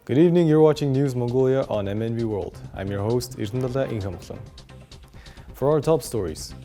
Good evening, you're watching News Mongolia on MNB World. I'm your host, Irtundalda Ingamklan. For our top stories,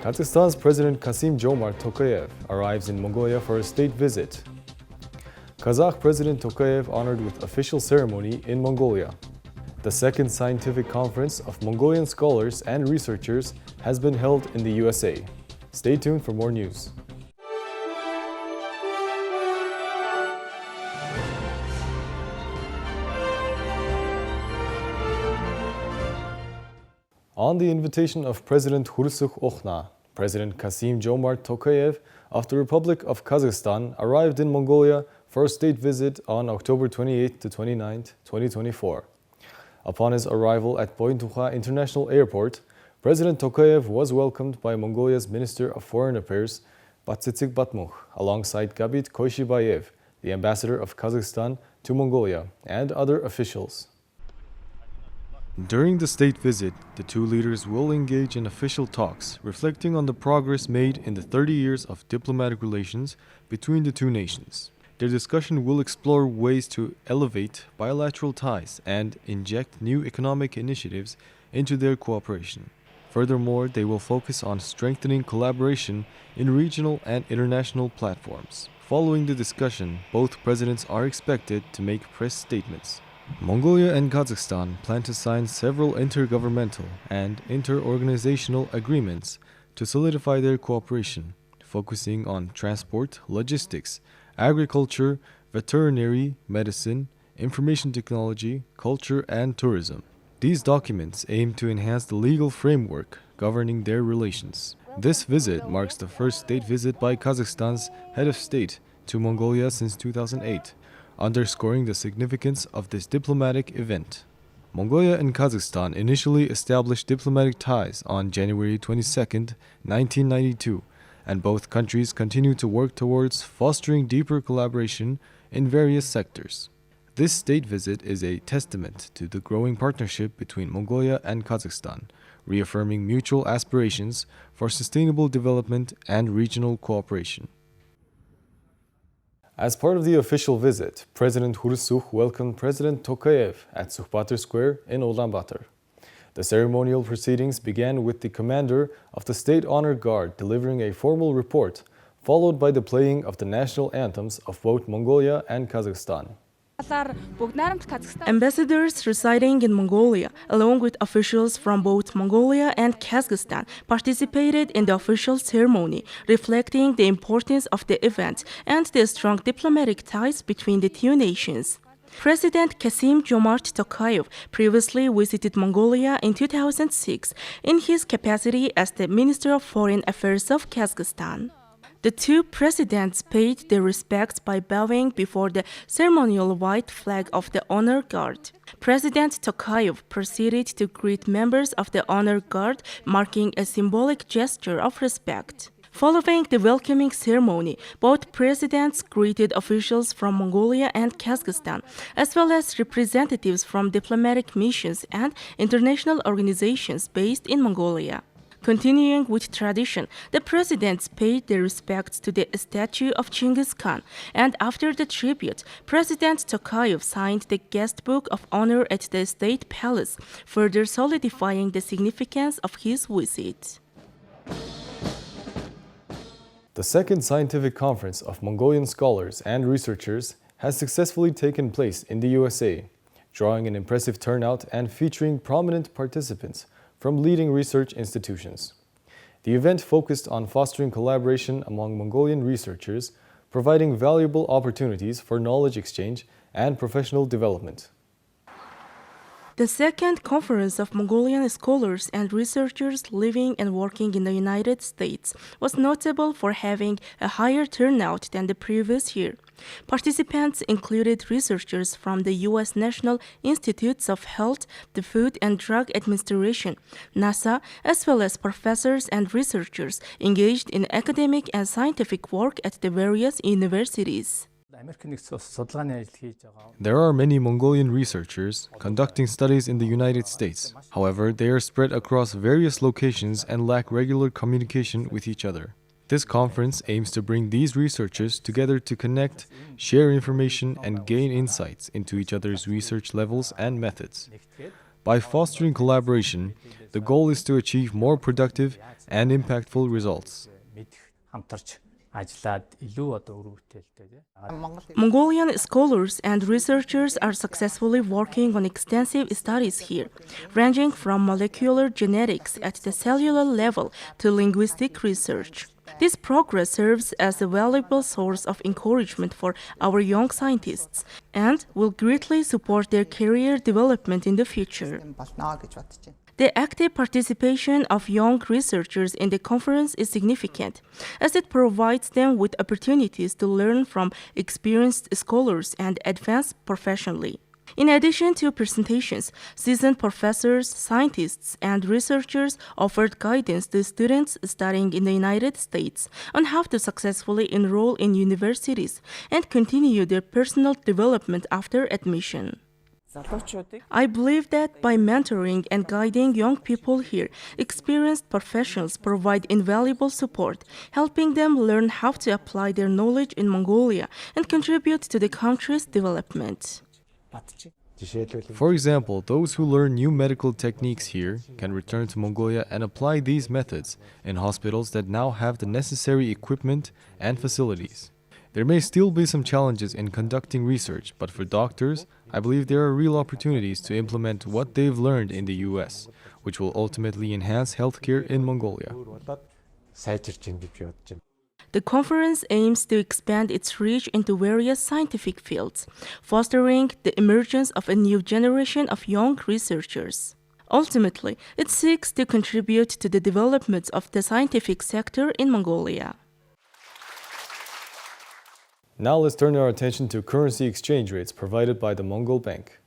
Kazakhstan's President Kassym-Jomart Tokayev arrives in Mongolia for a state visit. Kazakh President Tokayev honored with official ceremony in Mongolia. The second scientific conference of Mongolian scholars and researchers has been held in the USA. Stay tuned for more news. On the invitation of President Khurelsukh Okhna, President Kassym-Jomart Tokayev of the Republic of Kazakhstan arrived in Mongolia for a state visit on October 28 to 29, 2024. Upon his arrival at Boyuntukha International Airport, President Tokayev was welcomed by Mongolia's Minister of Foreign Affairs, Batsitsik Batmukh, alongside Gabit Koyshibayev, the ambassador of Kazakhstan to Mongolia, and other officials. During the state visit, the two leaders will engage in official talks, reflecting on the progress made in the 30 years of diplomatic relations between the two nations. Their discussion will explore ways to elevate bilateral ties and inject new economic initiatives into their cooperation. Furthermore, they will focus on strengthening collaboration in regional and international platforms. Following the discussion, both presidents are expected to make press statements. Mongolia and Kazakhstan plan to sign several intergovernmental and inter-organizational agreements to solidify their cooperation, focusing on transport, logistics, agriculture, veterinary medicine, information technology, culture, and tourism. These documents aim to enhance the legal framework governing their relations. This visit marks the first state visit by Kazakhstan's head of state to Mongolia since 2008. Underscoring the significance of this diplomatic event. Mongolia and Kazakhstan initially established diplomatic ties on January 22, 1992, and both countries continue to work towards fostering deeper collaboration in various sectors. This state visit is a testament to the growing partnership between Mongolia and Kazakhstan, reaffirming mutual aspirations for sustainable development and regional cooperation. As part of the official visit, President Khurelsukh welcomed President Tokayev at Sukhbatır Square in Ulaanbaatar. The ceremonial proceedings began with the commander of the State Honor Guard delivering a formal report, followed by the playing of the national anthems of both Mongolia and Kazakhstan. Ambassadors residing in Mongolia, along with officials from both Mongolia and Kazakhstan, participated in the official ceremony, reflecting the importance of the event and the strong diplomatic ties between the two nations. President Kassym-Jomart Tokayev previously visited Mongolia in 2006 in his capacity as the Minister of Foreign Affairs of Kazakhstan. The two presidents paid their respects by bowing before the ceremonial white flag of the Honor Guard. President Tokayev proceeded to greet members of the Honor Guard, marking a symbolic gesture of respect. Following the welcoming ceremony, both presidents greeted officials from Mongolia and Kazakhstan, as well as representatives from diplomatic missions and international organizations based in Mongolia. Continuing with tradition, the presidents paid their respects to the statue of Genghis Khan, and after the tribute, President Tokayev signed the guest book of honor at the State Palace, further solidifying the significance of his visit. The second scientific conference of Mongolian scholars and researchers has successfully taken place in the USA, drawing an impressive turnout and featuring prominent participants from leading research institutions. The event focused on fostering collaboration among Mongolian researchers, providing valuable opportunities for knowledge exchange and professional development. The second conference of Mongolian scholars and researchers living and working in the United States was notable for having a higher turnout than the previous year. Participants included researchers from the U.S. National Institutes of Health, the Food and Drug Administration, NASA, as well as professors and researchers engaged in academic and scientific work at the various universities. There are many Mongolian researchers conducting studies in the United States. However, they are spread across various locations and lack regular communication with each other. This conference aims to bring these researchers together to connect, share information, and gain insights into each other's research levels and methods. By fostering collaboration, the goal is to achieve more productive and impactful results. Mongolian scholars and researchers are successfully working on extensive studies here, ranging from molecular genetics at the cellular level to linguistic research. This progress serves as a valuable source of encouragement for our young scientists and will greatly support their career development in the future. The active participation of young researchers in the conference is significant, as it provides them with opportunities to learn from experienced scholars and advance professionally. In addition to presentations, seasoned professors, scientists, and researchers offered guidance to students studying in the United States on how to successfully enroll in universities and continue their personal development after admission. I believe that by mentoring and guiding young people here, experienced professionals provide invaluable support, helping them learn how to apply their knowledge in Mongolia and contribute to the country's development. For example, those who learn new medical techniques here can return to Mongolia and apply these methods in hospitals that now have the necessary equipment and facilities. There may still be some challenges in conducting research, but for doctors, I believe there are real opportunities to implement what they've learned in the US, which will ultimately enhance healthcare in Mongolia. The conference aims to expand its reach into various scientific fields, fostering the emergence of a new generation of young researchers. Ultimately, it seeks to contribute to the development of the scientific sector in Mongolia. Now let's turn our attention to currency exchange rates provided by the Mongol Bank.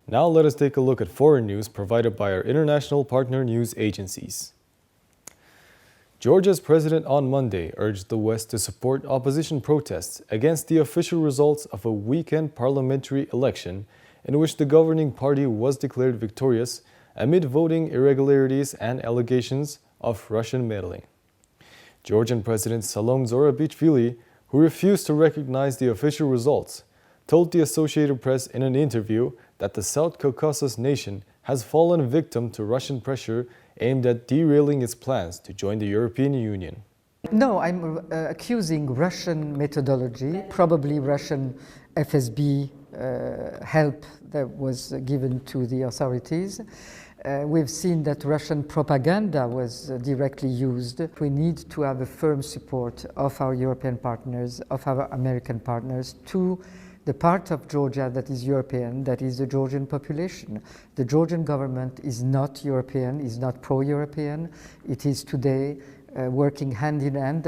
Now let us take a look at foreign news provided by our international partner news agencies. Georgia's president on Monday urged the West to support opposition protests against the official results of a weekend parliamentary election in which the governing party was declared victorious amid voting irregularities and allegations of Russian meddling. Georgian President Salom Zourabichvili, who refused to recognize the official results, told the Associated Press in an interview that the South Caucasus nation has fallen victim to Russian pressure aimed at derailing its plans to join the European Union. No, I'm accusing Russian methodology, probably Russian FSB help that was given to the authorities. We've seen that Russian propaganda was directly used. We need to have a firm support of our European partners, of our American partners, to the part of Georgia that is European, that is the Georgian population. The Georgian government is not European, is not pro-European. It is today working hand in hand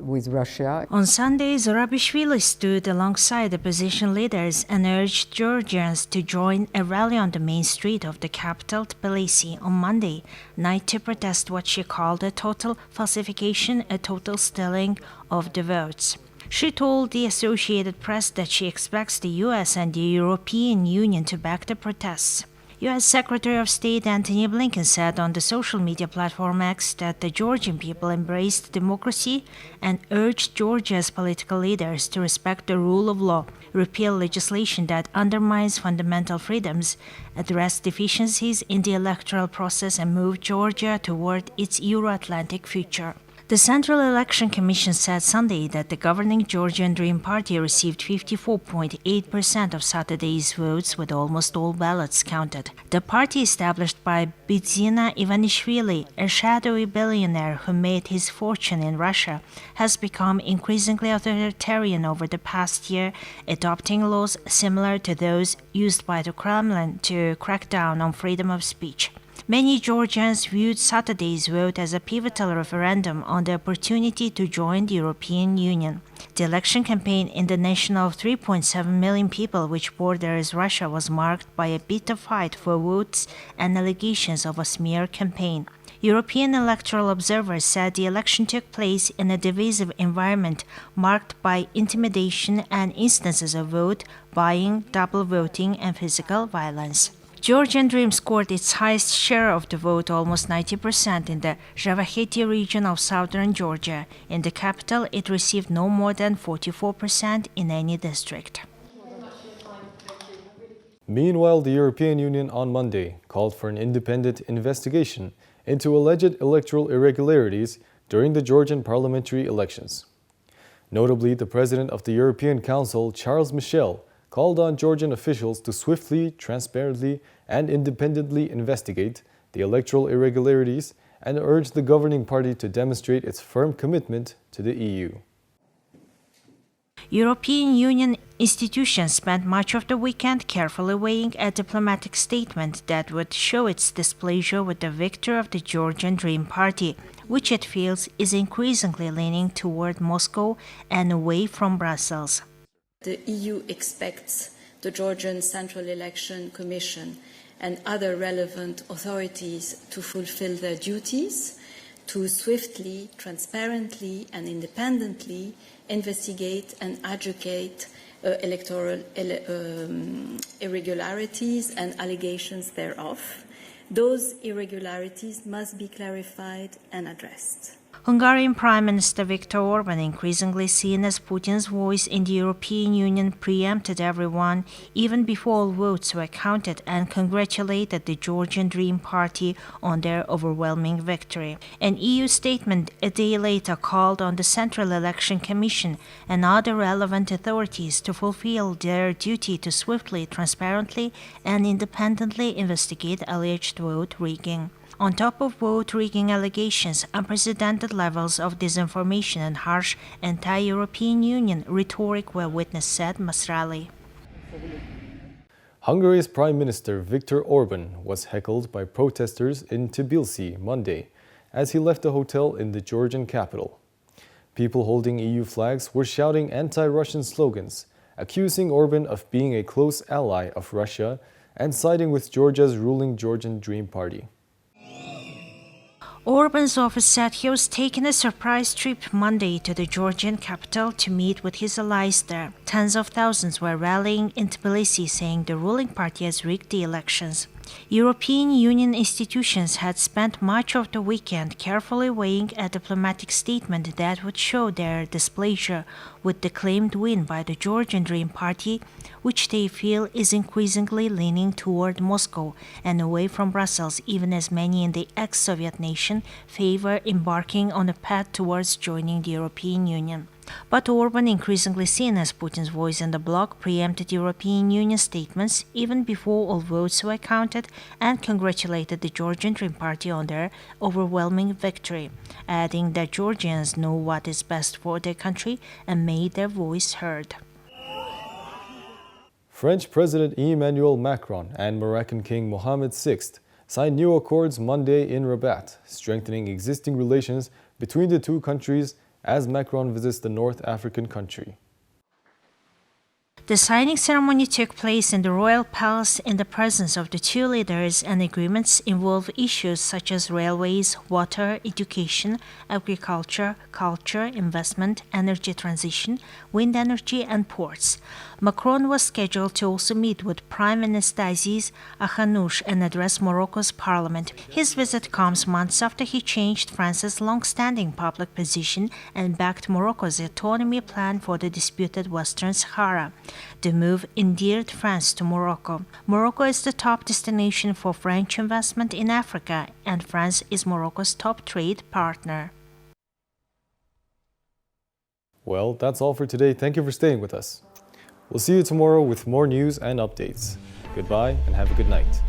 with Russia. On Sunday, Zourabichvili stood alongside opposition leaders and urged Georgians to join a rally on the main street of the capital, Tbilisi, on Monday night to protest what she called a total falsification, a total stealing of the votes. She told the Associated Press that she expects the US and the European Union to back the protests. U.S. Secretary of State Antony Blinken said on the social media platform X that the Georgian people embraced democracy and urged Georgia's political leaders to respect the rule of law, repeal legislation that undermines fundamental freedoms, address deficiencies in the electoral process, and move Georgia toward its Euro-Atlantic future. The Central Election Commission said Sunday that the governing Georgian Dream Party received 54.8% of Saturday's votes, with almost all ballots counted. The party, established by Bidzina Ivanishvili, a shadowy billionaire who made his fortune in Russia, has become increasingly authoritarian over the past year, adopting laws similar to those used by the Kremlin to crack down on freedom of speech. Many Georgians viewed Saturday's vote as a pivotal referendum on the opportunity to join the European Union. The election campaign in the nation of 3.7 million people, which borders Russia, was marked by a bitter fight for votes and allegations of a smear campaign. European electoral observers said the election took place in a divisive environment marked by intimidation and instances of vote buying, double voting, and physical violence. Georgian Dream scored its highest share of the vote, almost 90%, in the Zhavakheti region of southern Georgia. In the capital, it received no more than 44% in any district. Meanwhile, the European Union on Monday called for an independent investigation into alleged electoral irregularities during the Georgian parliamentary elections. Notably, the President of the European Council, Charles Michel, called on Georgian officials to swiftly, transparently, and independently investigate the electoral irregularities and urged the governing party to demonstrate its firm commitment to the EU. European Union institutions spent much of the weekend carefully weighing a diplomatic statement that would show its displeasure with the victory of the Georgian Dream Party, which it feels is increasingly leaning toward Moscow and away from Brussels. The EU expects the Georgian Central Election Commission and other relevant authorities to fulfill their duties, to swiftly, transparently, and independently investigate and adjudicate electoral irregularities and allegations thereof. Those irregularities must be clarified and addressed. Hungarian Prime Minister Viktor Orban, increasingly seen as Putin's voice in the European Union, preempted everyone even before all votes were counted and congratulated the Georgian Dream Party on their overwhelming victory. An EU statement a day later called on the Central Election Commission and other relevant authorities to fulfill their duty to swiftly, transparently, and independently investigate alleged vote rigging. On top of vote rigging allegations, unprecedented levels of disinformation and harsh anti-European Union rhetoric were witnessed, said Masrali. Hungary's Prime Minister Viktor Orban was heckled by protesters in Tbilisi Monday as he left a hotel in the Georgian capital. People holding EU flags were shouting anti-Russian slogans, accusing Orban of being a close ally of Russia and siding with Georgia's ruling Georgian Dream Party. Orban's office said he was taking a surprise trip Monday to the Georgian capital to meet with his allies there. Tens of thousands were rallying in Tbilisi, saying the ruling party has rigged the elections. European Union institutions had spent much of the weekend carefully weighing a diplomatic statement that would show their displeasure with the claimed win by the Georgian Dream Party, which they feel is increasingly leaning toward Moscow and away from Brussels, even as many in the ex-Soviet nation favor embarking on a path towards joining the European Union. But Orban, increasingly seen as Putin's voice in the bloc, preempted European Union statements even before all votes were counted and congratulated the Georgian Dream Party on their overwhelming victory, adding that Georgians know what is best for their country and made their voice heard. French President Emmanuel Macron and Moroccan King Mohammed VI signed new accords Monday in Rabat, strengthening existing relations between the two countries as Macron visits the North African country. The signing ceremony took place in the royal palace in the presence of the two leaders, and agreements involve issues such as railways, water, education, agriculture, culture, investment, energy transition, wind energy, and ports. Macron was scheduled to also meet with Prime Minister Aziz Akhanouch and address Morocco's parliament. His visit comes months after he changed France's long-standing public position and backed Morocco's autonomy plan for the disputed Western Sahara. The move endeared France to Morocco. Morocco is the top destination for French investment in Africa, and France is Morocco's top trade partner. Well, that's all for today. Thank you for staying with us. We'll see you tomorrow with more news and updates. Goodbye and have a good night.